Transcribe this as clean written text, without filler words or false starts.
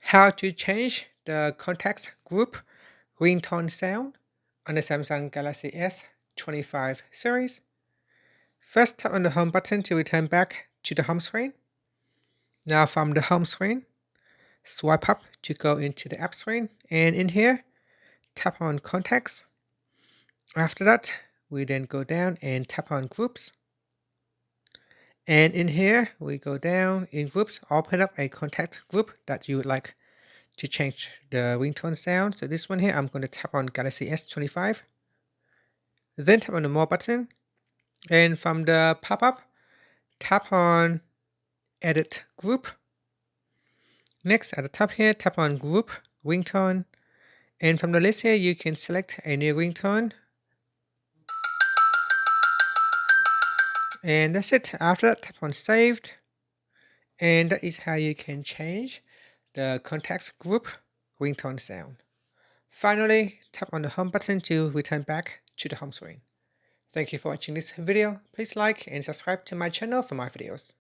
How to change the context group ringtone sound on the Samsung Galaxy S25 series. First, tap on the home button to return back to the home screen. Now from the home screen, swipe up to go into the app screen, and in here, tap on contacts. After that, we then go down and tap on groups. And in here, we go down in groups, open up a contact group that you would like to change the ringtone sound. So this one here, I'm going to tap on Galaxy S25. Then tap on the more button. And from the pop-up, tap on edit group. Next, at the top here, tap on group ringtone. And from the list here, you can select a new ringtone. And that's it. After that, tap on saved. And that is how you can change the contacts group ringtone sound. Finally, tap on the home button to return back to the home screen. Thank you for watching this video. Please like and subscribe to my channel for more videos.